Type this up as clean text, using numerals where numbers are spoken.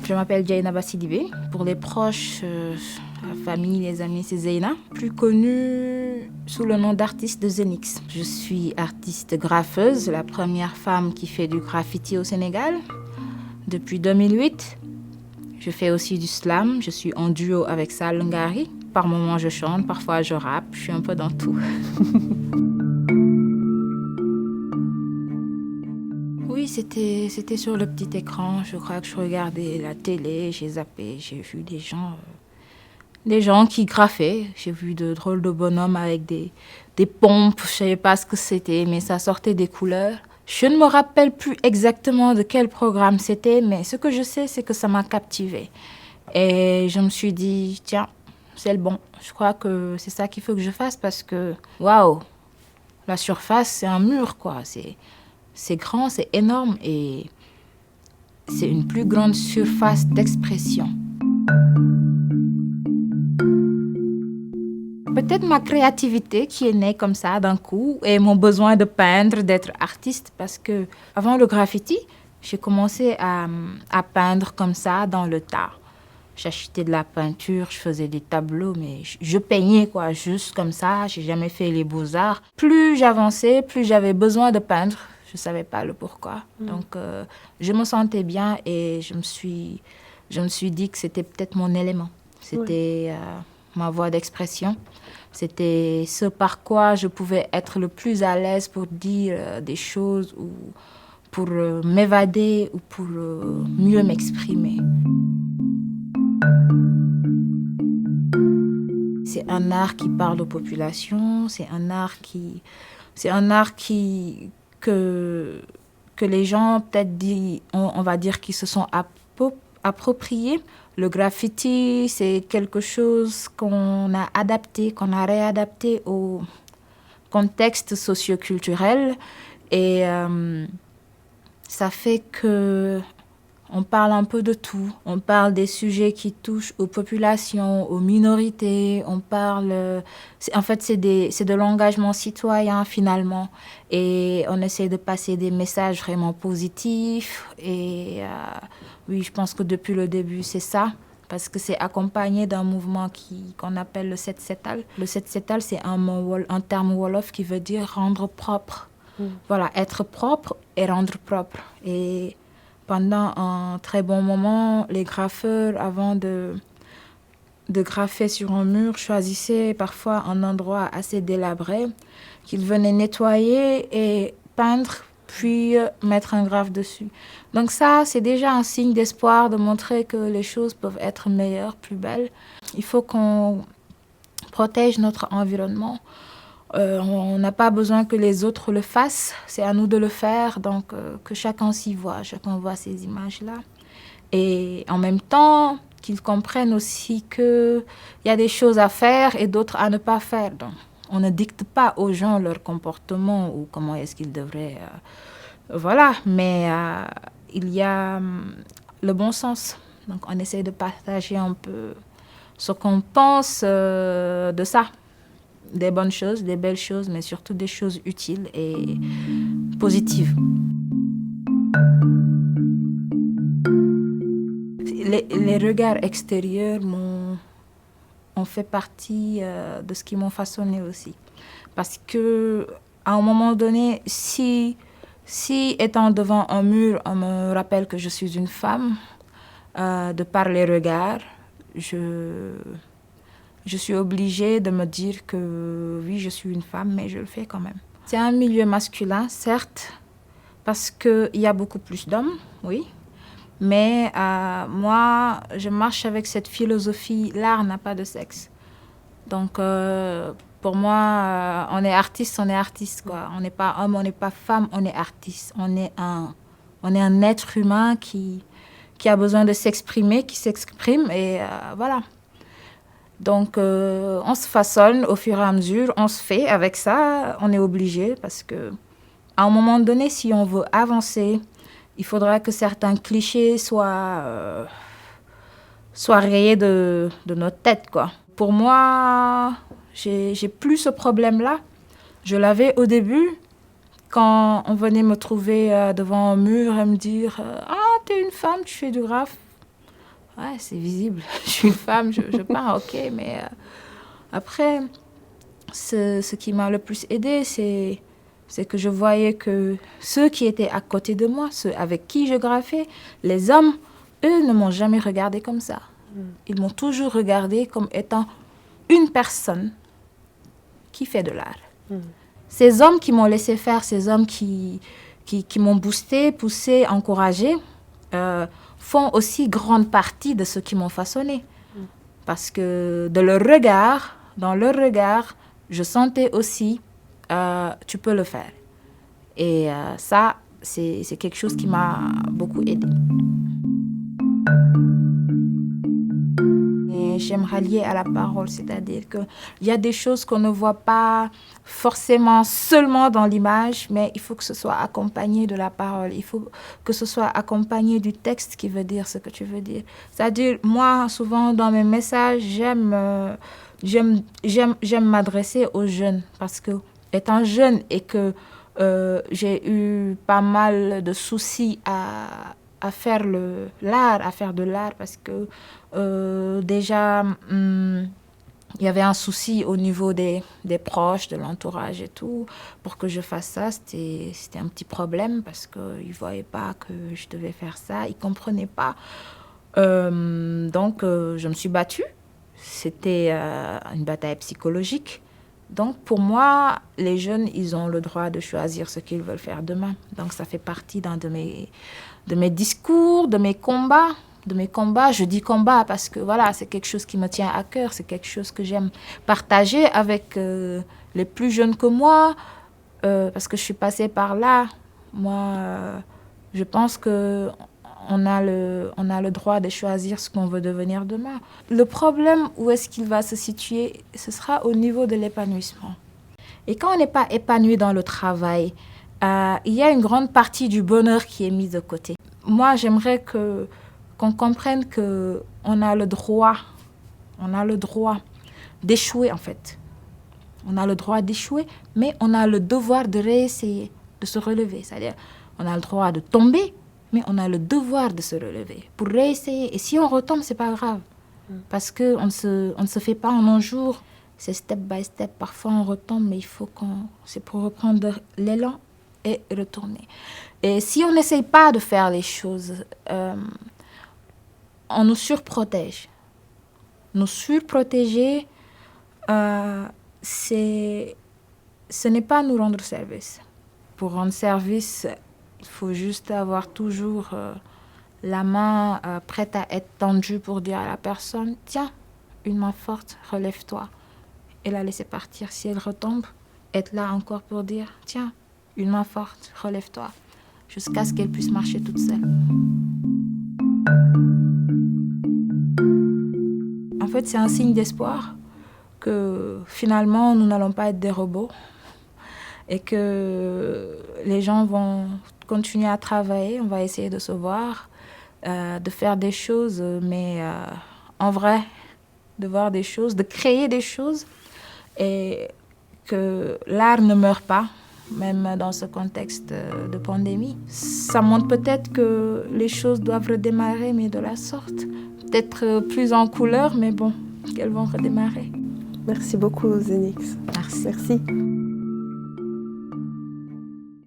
Je m'appelle Jaina Sidibé. Pour les proches, la famille, les amis, c'est Zeina, plus connue sous le nom d'artiste de Zenix. Je suis artiste graffeuse, la première femme qui fait du graffiti au Sénégal depuis 2008. Je fais aussi du slam, je suis en duo avec Sal Ngari. Par moments, je chante, parfois je rappe, je suis un peu dans tout. Oui, c'était sur le petit écran. Je crois que je regardais la télé, j'ai zappé, j'ai vu des gens qui graffaient. J'ai vu de drôles de bonhommes avec des pompes. Je ne savais pas ce que c'était, mais ça sortait des couleurs. Je ne me rappelle plus exactement de quel programme c'était, mais ce que je sais, c'est que ça m'a captivée. Et je me suis dit, tiens, c'est le bon. Je crois que c'est ça qu'il faut que je fasse parce que, waouh, la surface, c'est un mur, quoi. C'est grand, c'est énorme et c'est une plus grande surface d'expression. Peut-être ma créativité qui est née comme ça d'un coup et mon besoin de peindre, d'être artiste parce que avant le graffiti, j'ai commencé à peindre comme ça dans le tas. J'achetais de la peinture, je faisais des tableaux, mais je peignais quoi, juste comme ça. J'ai jamais fait les beaux-arts. Plus j'avançais, plus j'avais besoin de peindre. Je savais pas le pourquoi. Donc, je me sentais bien et je me suis dit que c'était peut-être mon élément. C'était ma voie d'expression. C'était ce par quoi je pouvais être le plus à l'aise pour dire des choses ou pour m'évader ou pour mieux m'exprimer. C'est un art qui parle aux populations, c'est un art que les gens peut-être on va dire qu'ils se sont appropriés. Le graffiti, c'est quelque chose qu'on a adapté, qu'on a réadapté au contexte socioculturel et ça fait que on parle un peu de tout. On parle des sujets qui touchent aux populations, aux minorités. On parle... En fait, c'est de l'engagement citoyen, finalement. Et on essaie de passer des messages vraiment positifs. Et oui, je pense que depuis le début, c'est ça. Parce que c'est accompagné d'un mouvement qu'on appelle le Set Setal. Le Set Setal, c'est un terme wolof qui veut dire rendre propre. Voilà, être propre et rendre propre. Et... pendant un très bon moment, les graffeurs, avant de graffer sur un mur, choisissaient parfois un endroit assez délabré qu'ils venaient nettoyer et peindre, puis mettre un graphe dessus. Donc ça, c'est déjà un signe d'espoir, de montrer que les choses peuvent être meilleures, plus belles. Il faut qu'on protège notre environnement. On n'a pas besoin que les autres le fassent, c'est à nous de le faire, donc que chacun s'y voit, chacun voit ces images-là. Et en même temps, qu'ils comprennent aussi qu'il y a des choses à faire et d'autres à ne pas faire. Donc, on ne dicte pas aux gens leur comportement ou comment est-ce qu'ils devraient... voilà, mais il y a le bon sens. Donc on essaie de partager un peu ce qu'on pense de ça. Des bonnes choses, des belles choses, mais surtout des choses utiles et positives. Les regards extérieurs ont fait partie de ce qui m'ont façonné aussi. Parce que à un moment donné, si étant devant un mur, on me rappelle que je suis une femme, de par les regards, je suis obligée de me dire que oui, je suis une femme, mais je le fais quand même. C'est un milieu masculin, certes, parce qu'il y a beaucoup plus d'hommes, oui. Mais moi, je marche avec cette philosophie, l'art n'a pas de sexe. Donc, pour moi, on est artiste, quoi. On n'est pas homme, on n'est pas femme, on est artiste. On est un être humain qui a besoin de s'exprimer, qui s'exprime, et voilà. Donc, on se façonne au fur et à mesure, on se fait avec ça, on est obligé parce que, à un moment donné, si on veut avancer, il faudra que certains clichés soient rayés de notre tête, quoi. Pour moi, j'ai plus ce problème-là. Je l'avais au début, quand on venait me trouver devant un mur et me dire « Ah, tu es une femme, tu fais du graphe. Ouais, c'est visible. Je suis une femme, je peins, ok. Mais après, ce qui m'a le plus aidée, c'est que je voyais que ceux qui étaient à côté de moi, ceux avec qui je graffais, les hommes, eux ne m'ont jamais regardé comme ça. Ils m'ont toujours regardé comme étant une personne qui fait de l'art. Ces hommes qui m'ont laissé faire, ces hommes qui m'ont boosté, poussé, encouragé, font aussi grande partie de ceux qui m'ont façonné. Parce que dans leur regard, je sentais aussi, tu peux le faire. Et ça, c'est quelque chose qui m'a beaucoup aidée. Et j'aimerais lier à la parole, c'est-à-dire qu'il y a des choses qu'on ne voit pas forcément seulement dans l'image, mais il faut que ce soit accompagné de la parole. Il faut que ce soit accompagné du texte qui veut dire ce que tu veux dire. C'est-à-dire, moi, souvent, dans mes messages, j'aime m'adresser aux jeunes parce que, étant jeune et que j'ai eu pas mal de soucis à faire de l'art parce que déjà il y avait un souci au niveau des proches, de l'entourage et tout. Pour que je fasse ça, c'était un petit problème parce qu'ils ne voyaient pas que je devais faire ça, ils ne comprenaient pas. Donc je me suis battue. C'était une bataille psychologique. Donc, pour moi, les jeunes, ils ont le droit de choisir ce qu'ils veulent faire demain. Donc, ça fait partie d'un de mes discours, de mes combats. Je dis combat parce que, voilà, c'est quelque chose qui me tient à cœur. C'est quelque chose que j'aime partager avec les plus jeunes que moi. Parce que je suis passée par là. Moi, je pense que on a le droit de choisir ce qu'on veut devenir demain. Le problème, où est-ce qu'il va se situer, ce sera au niveau de l'épanouissement. Et quand on n'est pas épanoui dans le travail, il y a une grande partie du bonheur qui est mise de côté. Moi, j'aimerais qu'on comprenne qu'on a le droit d'échouer en fait. On a le droit d'échouer, mais on a le devoir de réessayer, de se relever. C'est-à-dire, on a le droit de tomber, mais on a le devoir de se relever pour réessayer. Et si on retombe, c'est pas grave. Parce qu'on ne se fait pas en un jour. C'est step by step. Parfois, on retombe, mais c'est pour reprendre l'élan et retourner. Et si on n'essaye pas de faire les choses, on nous surprotège. Nous surprotéger, ce n'est pas nous rendre service. Pour rendre service, il faut juste avoir toujours la main prête à être tendue pour dire à la personne, tiens, une main forte, relève-toi. Et la laisser partir. Si elle retombe, être là encore pour dire, tiens, une main forte, relève-toi. Jusqu'à ce qu'elle puisse marcher toute seule. En fait, c'est un signe d'espoir que finalement, nous n'allons pas être des robots et que les gens vont continuer à travailler. On va essayer de se voir, de faire des choses, mais en vrai, de voir des choses, de créer des choses et que l'art ne meurt pas, même dans ce contexte de pandémie. Ça montre peut-être que les choses doivent redémarrer, mais de la sorte. Peut-être plus en couleur, mais bon, qu'elles vont redémarrer. Merci beaucoup, Zenix. Merci. Merci.